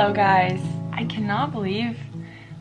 Hello guys, I cannot believe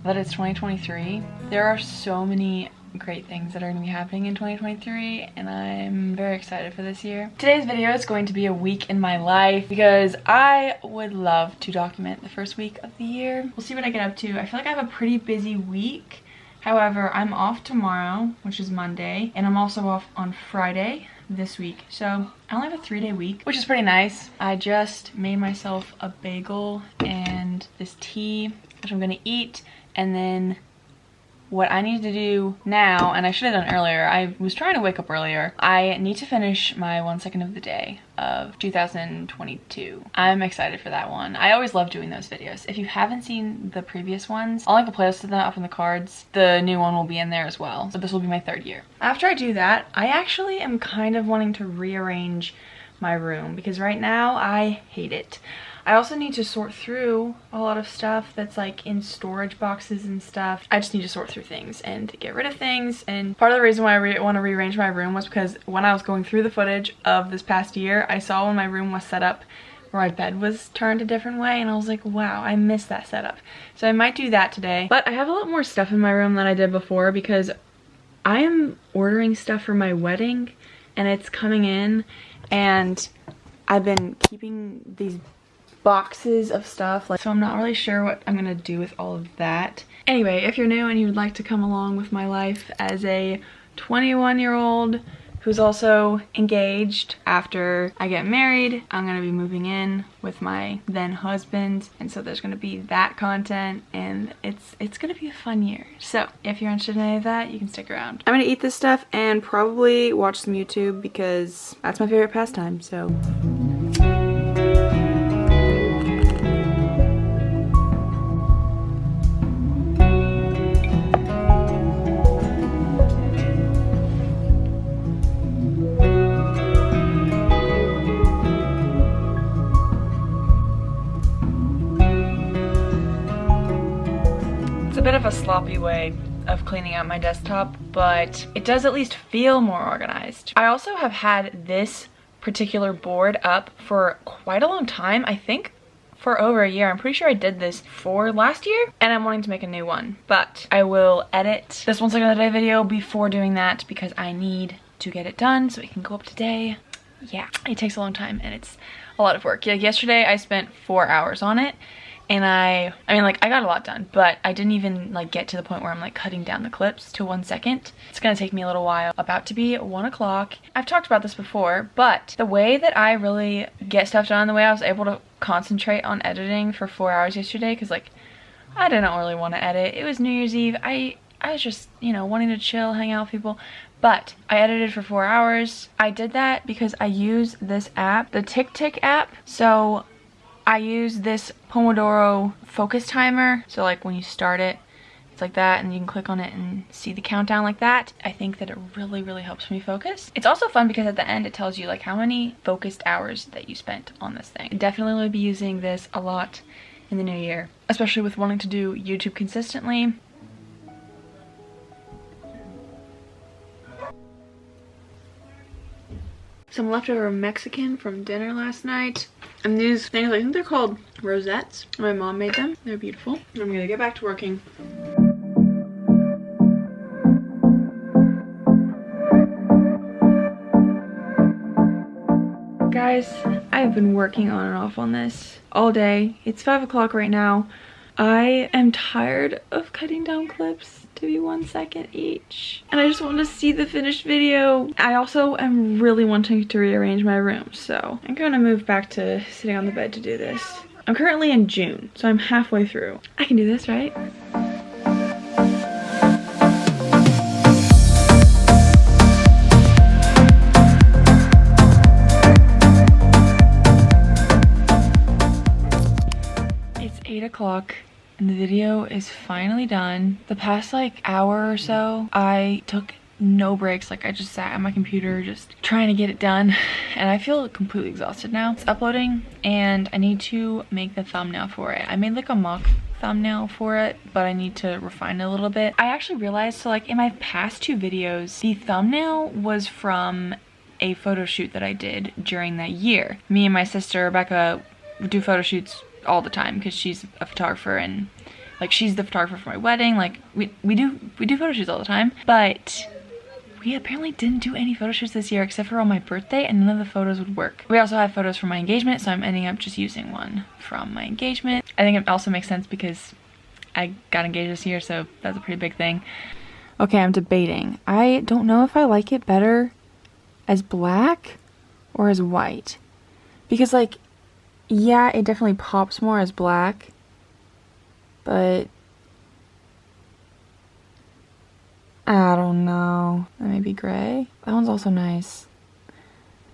that it's 2023. There are so many great things that are going to be happening in 2023 and I'm very excited for this year. Today's video is going to be a week in my life because I would love to document the first week of the year. We'll see what I get up to. I feel like I have a pretty busy week. However, I'm off tomorrow, which is Monday, and I'm also off on Friday this week. So I only have a 3-day week, which is pretty nice. I just made myself a bagel and this tea, which I'm gonna eat, and then what I need to do now, and I should have done earlier, I was trying to wake up earlier. I need to finish my 1 second of the day of 2022. I'm excited for that one. I always love doing those videos. If you haven't seen the previous ones, I'll link a playlist of them up in the cards. The new one will be in there as well. So this will be my 3rd year. After I do that, I actually am kind of wanting to rearrange my room because right now I hate it. I also need to sort through a lot of stuff that's like in storage boxes and stuff. I just need to sort through things and get rid of things. And part of the reason why I want to rearrange my room was because when I was going through the footage of this past year, I saw when my room was set up where my bed was turned a different way and I was like, wow, I missed that setup. So I might do that today. But I have a lot more stuff in my room than I did before because I am ordering stuff for my wedding and it's coming in, and I've been keeping these boxes of stuff, so I'm not really sure what I'm gonna do with all of that. Anyway, if you're new and you would like to come along with my life as a 21-year-old who's also engaged after I get married, I'm gonna be moving in with my then husband, and so there's gonna be that content, and it's gonna be a fun year. So if you're interested in any of that, you can stick around. I'm gonna eat this stuff and probably watch some YouTube because that's my favorite pastime, so. A bit of a sloppy way of cleaning out my desktop, but it does at least feel more organized. I also have had this particular board up for quite a long time. I think for over a year. I'm pretty sure I did this for last year and I'm wanting to make a new one, but I will edit this 1 second of the day video before doing that because I need to get it done so it can go up today. Yeah, it takes a long time and it's a lot of work. Yeah, yesterday I spent 4 hours on it. And I mean, like, I got a lot done, but I didn't even, like, get to the point where I'm, like, cutting down the clips to 1 second. It's gonna take me a little while. About to be 1 o'clock. I've talked about this before, but the way that I really get stuff done, the way I was able to concentrate on editing for 4 hours yesterday, because, like, I didn't really want to edit. It was New Year's Eve. I was just, you know, wanting to chill, hang out with people. But I edited for 4 hours. I did that because I use this app, the Tick app. So I use this Pomodoro focus timer. So like when you start it, it's like that and you can click on it and see the countdown like that. I think that it really, really helps me focus. It's also fun because at the end it tells you like how many focused hours that you spent on this thing. Definitely will be using this a lot in the new year, especially with wanting to do YouTube consistently. Some leftover Mexican from dinner last night. And these things, I think they're called rosettes. My mom made them. They're beautiful. I'm gonna get back to working. Guys, I've been working on and off on this all day. It's 5 o'clock right now. I am tired of cutting down clips to be 1 second each. And I just want to see the finished video. I also am really wanting to rearrange my room, so I'm gonna move back to sitting on the bed to do this. I'm currently in June, so I'm halfway through. I can do this, right? It's 8 o'clock. And the video is finally done. The past like hour or so, I took no breaks. Like I just sat at my computer just trying to get it done and I feel completely exhausted now. It's uploading and I need to make the thumbnail for it. I made like a mock thumbnail for it, but I need to refine it a little bit. I actually realized, so like in my past 2 videos, the thumbnail was from a photo shoot that I did during that year. Me and my sister Rebecca do photo shoots all the time because she's a photographer and like she's the photographer for my wedding. Like we do photo shoots all the time, but we apparently didn't do any photo shoots this year except for on my birthday, and none of the photos would work. We also have photos from my engagement, so I'm ending up just using one from my engagement. I think it also makes sense because I got engaged this year, so that's a pretty big thing. Okay, I'm debating. I don't know if I like it better as black or as white. Because like, yeah, it definitely pops more as black, but I don't know. That may be gray. That one's also nice.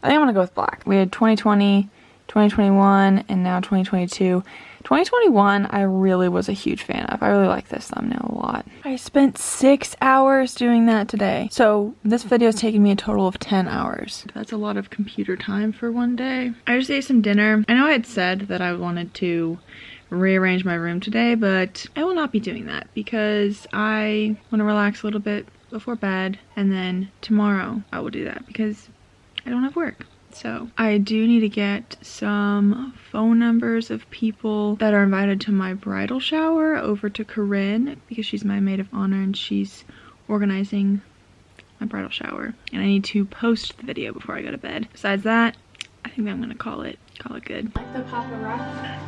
I think I'm gonna go with black. We had 2020, 2021, and now 2022. 2021, I really was a huge fan of. I really like this thumbnail a lot. I spent 6 hours doing that today. So this video has taken me a total of 10 hours. That's a lot of computer time for one day. I just ate some dinner. I know I had said that I wanted to rearrange my room today, but I will not be doing that because I want to relax a little bit before bed, and then tomorrow I will do that because I don't have work. So I do need to get some phone numbers of people that are invited to my bridal shower over to Corinne because she's my maid of honor and she's organizing my bridal shower, and I need to post the video before I go to bed. Besides that, I think I'm gonna call it good. Like the paparazzi.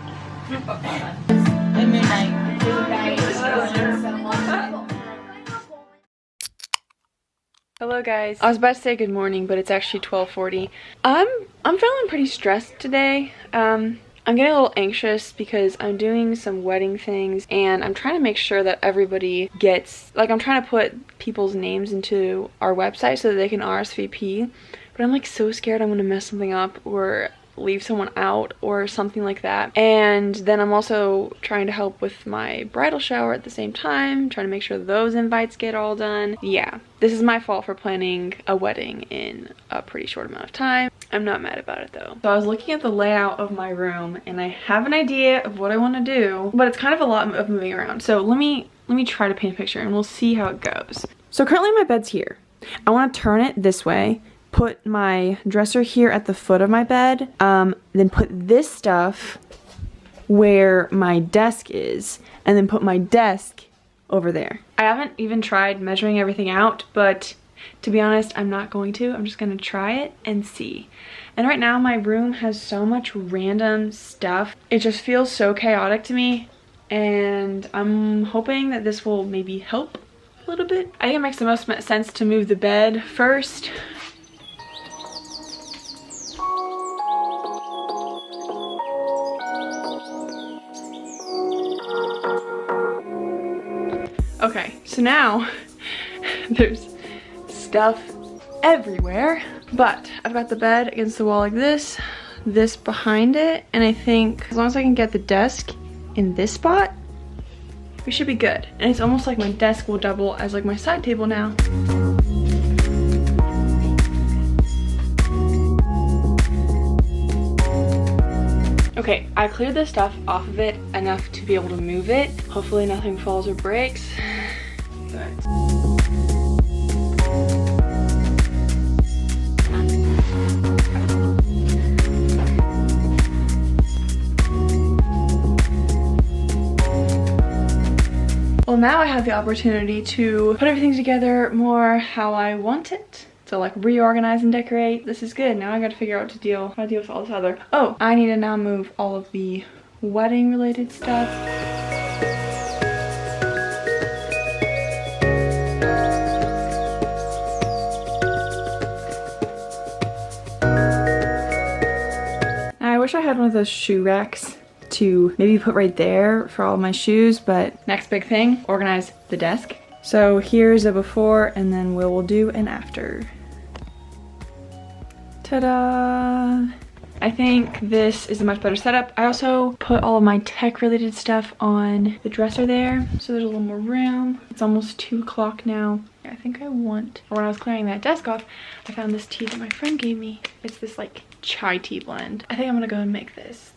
Hello guys. I was about to say good morning, but it's actually 12:40. I'm feeling pretty stressed today. I'm getting a little anxious because I'm doing some wedding things and I'm trying to make sure that everybody gets, like, I'm trying to put people's names into our website so that they can RSVP, but I'm like so scared I'm gonna mess something up or leave someone out or something like that. And then I'm also trying to help with my bridal shower at the same time, trying to make sure those invites get all done. Yeah, this is my fault for planning a wedding in a pretty short amount of time. I'm not mad about it though. So I was looking at the layout of my room and I have an idea of what I want to do, but it's kind of a lot of moving around. So let me try to paint a picture and we'll see how it goes. So currently my bed's here. I want to turn it this way, put my dresser here at the foot of my bed, then put this stuff where my desk is, and then put my desk over there. I haven't even tried measuring everything out, but to be honest, I'm not going to. I'm just gonna try it and see. And right now my room has so much random stuff. It just feels so chaotic to me, and I'm hoping that this will maybe help a little bit. I think it makes the most sense to move the bed first. Okay, so now there's stuff everywhere, but I've got the bed against the wall like this behind it, and I think as long as I can get the desk in this spot, we should be good. And it's almost like my desk will double as like my side table now. Okay, I cleared the stuff off of it enough to be able to move it. Hopefully nothing falls or breaks. But well, now I have the opportunity to put everything together more how I want it. So like reorganize and decorate. This is good. Now I gotta figure out how to deal with all this other. Oh, I need to now move all of the wedding related stuff. I wish I had one of those shoe racks to maybe put right there for all of my shoes, but next big thing, organize the desk. So here's a before and then we'll do an after. Ta-da! I think this is a much better setup. I also put all of my tech related stuff on the dresser there, so there's a little more room. It's almost 2 o'clock now. I think I want, or when I was clearing that desk off, I found this tea that my friend gave me. It's this like chai tea blend. I think I'm gonna go and make this.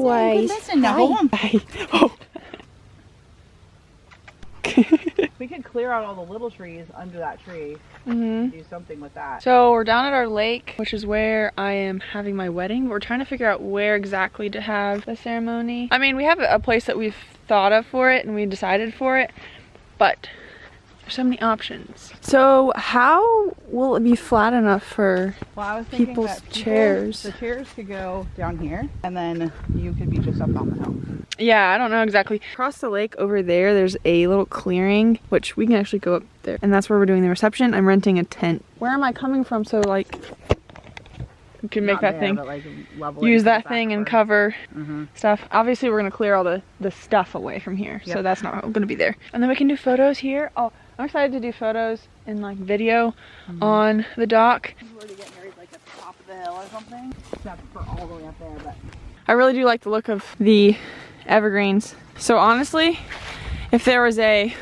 boys. No. Bye. Oh. We could clear out all the little trees under that tree. Do something with that. So we're down at our lake, which is where I am having my wedding. We're trying to figure out where exactly to have the ceremony. I mean, we have a place that we've thought of for it and we decided for it, but there's so many options. So how will it be flat enough for people's chairs? The chairs could go down here and then you could be just up on the hill. Yeah, I don't know exactly. Across the lake over there, there's a little clearing, which we can actually go up there. And that's where we're doing the reception. I'm renting a tent. Where am I coming from? So like, we can make that thing, like, use that thing and cover stuff. Obviously, we're gonna clear all the stuff away from here. So that's not gonna be there. And then we can do photos here. Oh, I'm excited to do photos and like video on the dock. We're already getting married like at the top of the hill or something. Except for all the way up there, but I really do like the look of the evergreens. So honestly, if there was an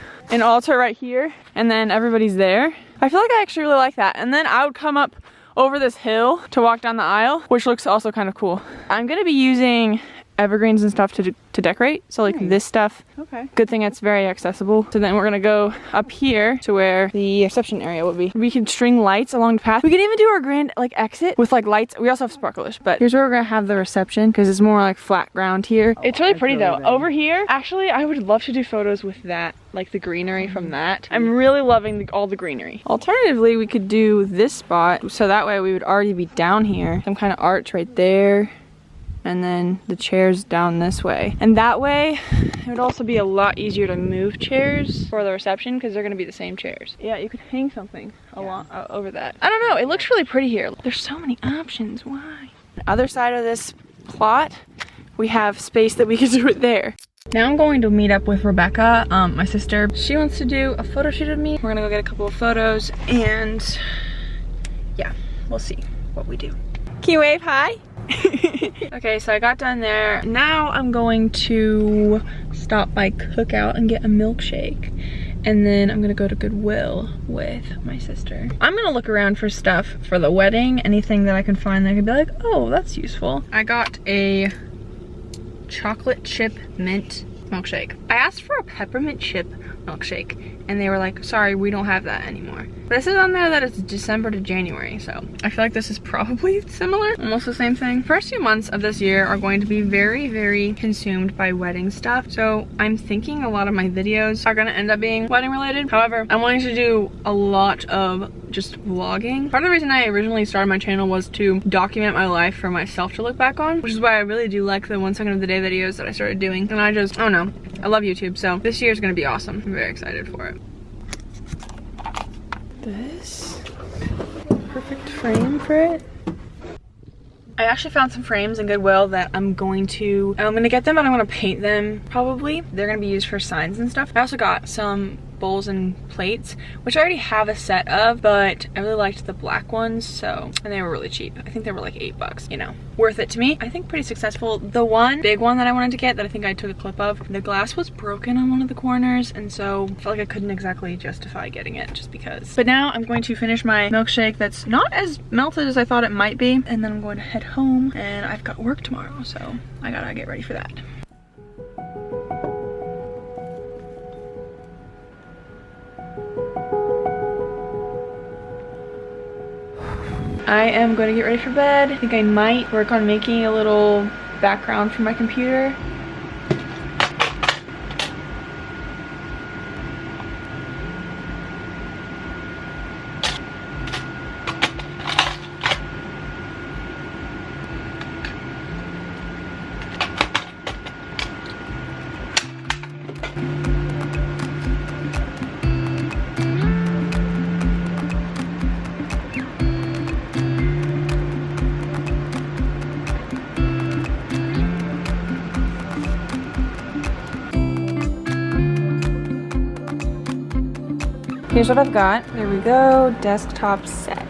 altar right here and then everybody's there, I feel like I actually really like that. And then I would come up over this hill to walk down the aisle, which looks also kind of cool. I'm gonna be using evergreens and stuff to decorate. So like this stuff. Okay. Good thing it's very accessible. So then we're gonna go up here to where the reception area will be. We can string lights along the path. We can even do our grand like exit with like lights. We also have sparklers, but here's where we're gonna have the reception because it's more like flat ground here. It's really pretty though. Over here, actually, I would love to do photos with that, like the greenery from that. I'm really loving all the greenery. Alternatively, we could do this spot. So that way we would already be down here. Some kind of arch right there. And then the chairs down this way. And that way, it would also be a lot easier to move chairs for the reception because they're gonna be the same chairs. Yeah, you could hang something along over that. I don't know, it looks really pretty here. There's so many options, why? The other side of this plot, we have space that we could do it there. Now I'm going to meet up with Rebecca, my sister. She wants to do a photo shoot of me. We're gonna go get a couple of photos and yeah, we'll see what we do. Can you wave hi? Okay, so I got done there. Now I'm going to stop by Cookout and get a milkshake. And then I'm gonna go to Goodwill with my sister. I'm gonna look around for stuff for the wedding. Anything that I can find that I could be like, oh, that's useful. I got a chocolate chip mint milkshake. I asked for a peppermint chip milkshake and they were like, sorry, we don't have that anymore. But it says on there that it's December to January, so I feel like this is probably similar, almost the same thing. First few months of this year are going to be very, very consumed by wedding stuff. So I'm thinking a lot of my videos are gonna end up being wedding related. However, I'm wanting to do a lot of just vlogging. Part of the reason I originally started my channel was to document my life for myself to look back on, which is why I really do like the 1 second of the day videos that I started doing. And I don't know, I love YouTube, so this year is gonna be awesome. I'm very excited for it. This perfect frame for it. I actually found some frames in Goodwill that I'm gonna get them, but I'm gonna paint them probably. They're gonna be used for signs and stuff. I also got some bowls and plates, which I already have a set of, but I really liked the black ones, so, and they were really cheap. I think they were like $8, you know, worth it to me. I think pretty successful. The one big one that I wanted to get that I think I took a clip of, the glass was broken on one of the corners, and so I felt like I couldn't exactly justify getting it just because. But now I'm going to finish my milkshake that's not as melted as I thought it might be, and then I'm going to head home, and I've got work tomorrow, so I gotta get ready for that. I am going to get ready for bed. I think I might work on making a little background for my computer. Here's what I've got. There we go, desktop set.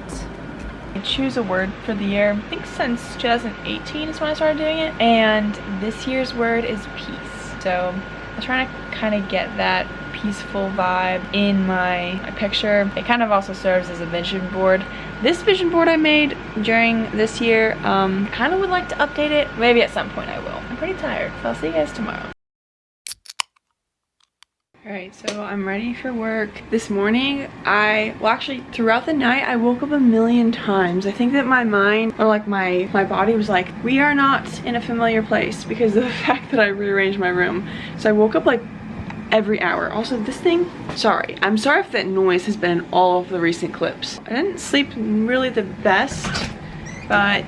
I choose a word for the year. I think since 2018 is when I started doing it. And this year's word is peace. So I'm trying to kind of get that peaceful vibe in my picture. It kind of also serves as a vision board. This vision board I made during this year, kind of would like to update it. Maybe at some point I will. pretty tired, so I'll see you guys tomorrow. Alright, so I'm ready for work. This morning, well actually throughout the night, I woke up a million times. I think that my mind, or like my body was like, we are not in a familiar place because of the fact that I rearranged my room. So I woke up like every hour. Also this thing, I'm sorry if that noise has been in all of the recent clips. I didn't sleep really the best, but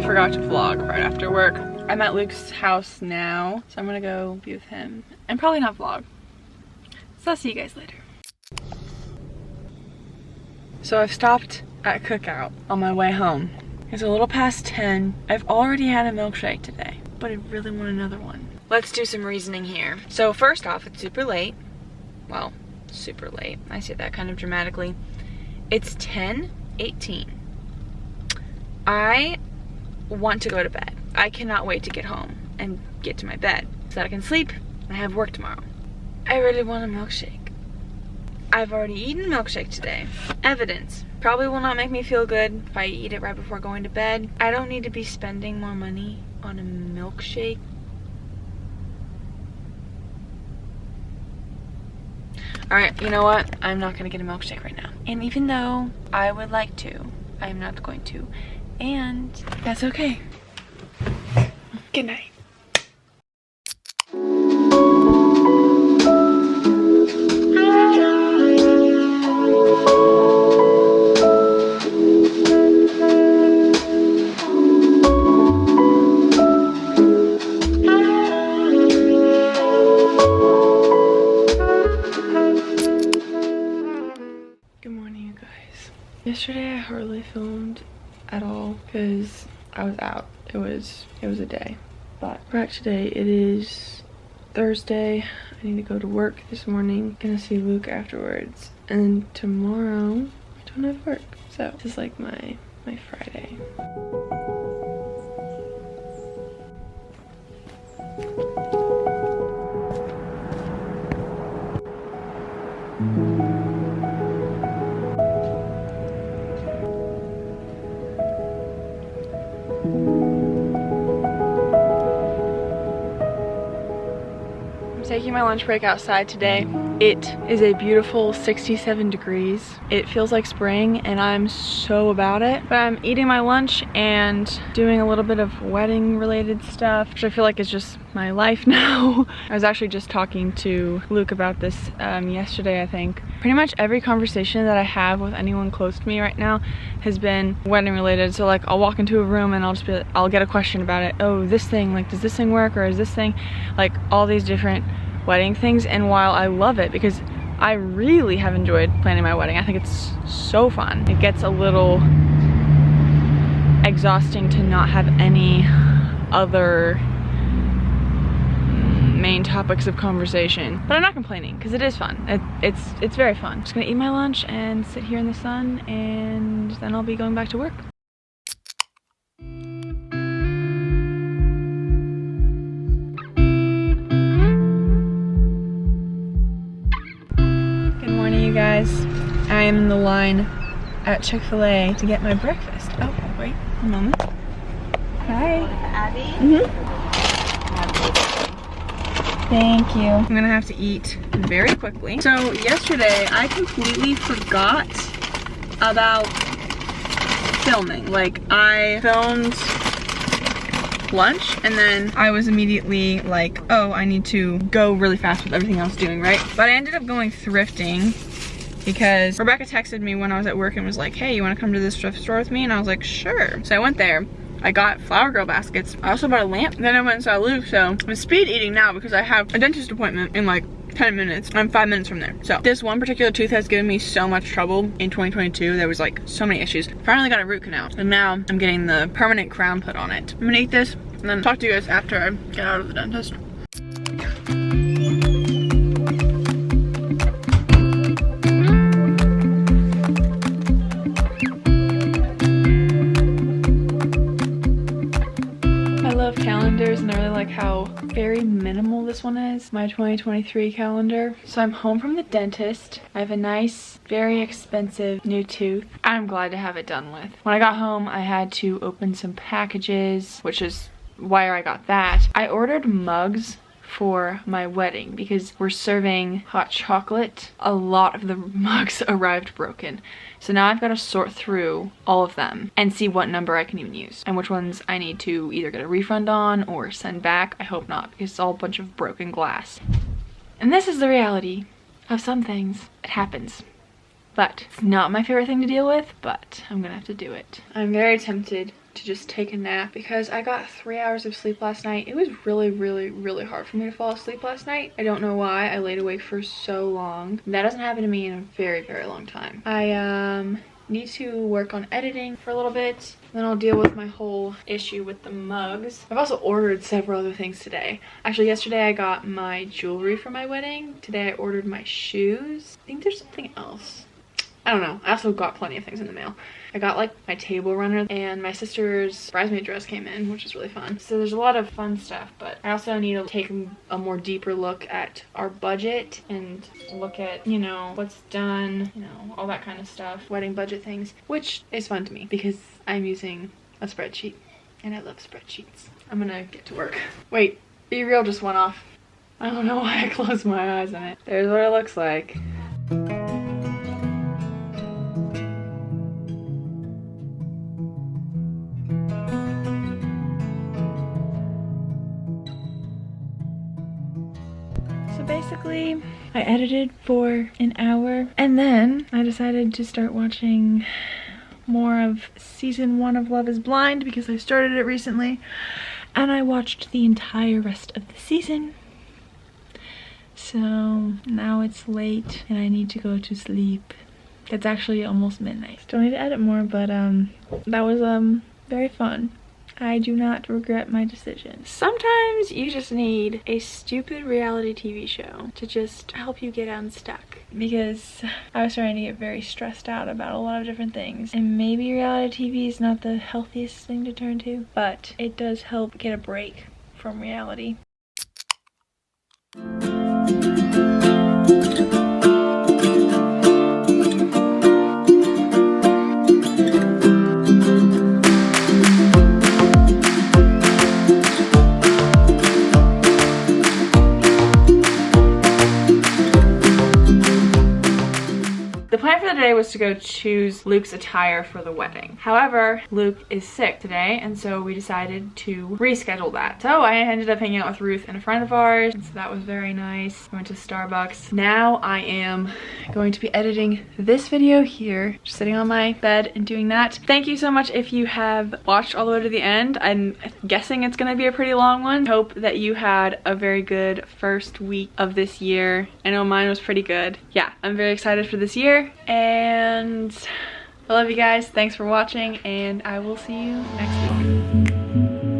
forgot to vlog right after work. I'm at Luke's house now, so I'm gonna go be with him and probably not vlog. So I'll see you guys later. So I've stopped at Cookout on my way home. It's a little past 10. I've already had a milkshake today, but I really want another one. Let's do some reasoning here. So first off, it's super late. Well, super late. I say that kind of dramatically. It's 10:18. I want to go to bed. I cannot wait to get home and get to my bed so that I can sleep. I have work tomorrow. I really want a milkshake. I've already eaten a milkshake today. Evidence. Probably will not make me feel good if I eat it right before going to bed. I don't need to be spending more money on a milkshake. Alright, you know what? I'm not gonna get a milkshake right now. And even though I would like to, I'm not going to. And that's okay. Good night. Good morning, you guys. Yesterday I hardly filmed at all because I was out. It was a day. But back today, it is Thursday. I need to go to work this morning. Gonna see Luke afterwards. And tomorrow I don't have work. So this is like my Friday. Taking my lunch break outside today. It is a beautiful 67 degrees. It feels like spring and I'm so about it. But I'm eating my lunch and doing a little bit of wedding related stuff, which I feel like is just my life now. I was actually just talking to Luke about this yesterday, I think. Pretty much every conversation that I have with anyone close to me right now has been wedding related. So like I'll walk into a room and I'll get a question about it. Oh, this thing, like does this thing work, or is this thing, like all these different wedding things. And while I love it because I really have enjoyed planning my wedding, I think it's so fun. It gets a little exhausting to not have any other main topics of conversation, but I'm not complaining because it is fun. It's very fun. I'm just gonna eat my lunch and sit here in the sun, and then I'll be going back to work. You guys, I am in the line at Chick-fil-A to get my breakfast. Oh, wait a moment. Hi. Abbie? Thank you. I'm gonna have to eat very quickly. So yesterday, I completely forgot about filming. Like, I filmed lunch and then I was immediately like, oh, I need to go really fast with everything I was doing, right? But I ended up going thrifting because Rebecca texted me when I was at work and was like, hey, you want to come to this thrift store with me? And I was like, sure. So I went there. I got Flower Girl baskets. I also bought a lamp. Then I went and saw Luke. So I'm speed eating now because I have a dentist appointment in like 10 minutes. I'm 5 minutes from there. So this one particular tooth has given me so much trouble in 2022. There was like so many issues. Finally got a root canal, and now I'm getting the permanent crown put on it. I'm gonna eat this and then talk to you guys after I get out of the dentist. Calendars, and I really like how very minimal this one is, my 2023 calendar. So I'm home from the dentist. I have a nice, very expensive new tooth. I'm glad to have it done with. When I got home, I had to open some packages, which is why I got that. I ordered mugs for my wedding because we're serving hot chocolate. A lot of the mugs arrived broken. So now I've got to sort through all of them and see what number I can even use and which ones I need to either get a refund on or send back. I hope not, because it's all a bunch of broken glass. And this is the reality of some things. It happens. But it's not my favorite thing to deal with, but I'm gonna have to do it. I'm very tempted to just take a nap because I got 3 hours of sleep last night. It was really hard for me to fall asleep last night. I don't know why I laid awake for so long. That doesn't happen to me in a very long time. I need to work on editing for a little bit, then I'll deal with my whole issue with the mugs. I've also ordered several other things today. Actually, yesterday I got my jewelry for my wedding. Today I ordered my shoes. I think there's something else. I don't know. I also got plenty of things in the mail. I got like my table runner, and my sister's bridesmaid dress came in, which is really fun. So there's a lot of fun stuff, but I also need to take a more deeper look at our budget and look at, you know, what's done, you know, all that kind of stuff, wedding budget things, which is fun to me because I'm using a spreadsheet and I love spreadsheets. I'm gonna get to work. Wait, Be Real just went off. I don't know why I closed my eyes on it. There's what it looks like. Basically, I edited for an hour and then I decided to start watching more of season 1 of Love is Blind because I started it recently, and I watched the entire rest of the season. So now it's late and I need to go to sleep. It's actually almost midnight. Still need to edit more, but that was very fun. I do not regret my decision. Sometimes you just need a stupid reality TV show to just help you get unstuck. Because I was starting to get very stressed out about a lot of different things. And maybe reality TV is not the healthiest thing to turn to, but it does help get a break from reality. The plan for the day was to go choose Luke's attire for the wedding. However, Luke is sick today, and so we decided to reschedule that. So I ended up hanging out with Ruth and a friend of ours, and so that was very nice. We went to Starbucks. Now I am going to be editing this video here, just sitting on my bed and doing that. Thank you so much if you have watched all the way to the end. I'm guessing it's gonna be a pretty long one. I hope that you had a very good first week of this year. I know mine was pretty good. Yeah, I'm very excited for this year. And I love you guys. Thanks for watching, and I will see you next week.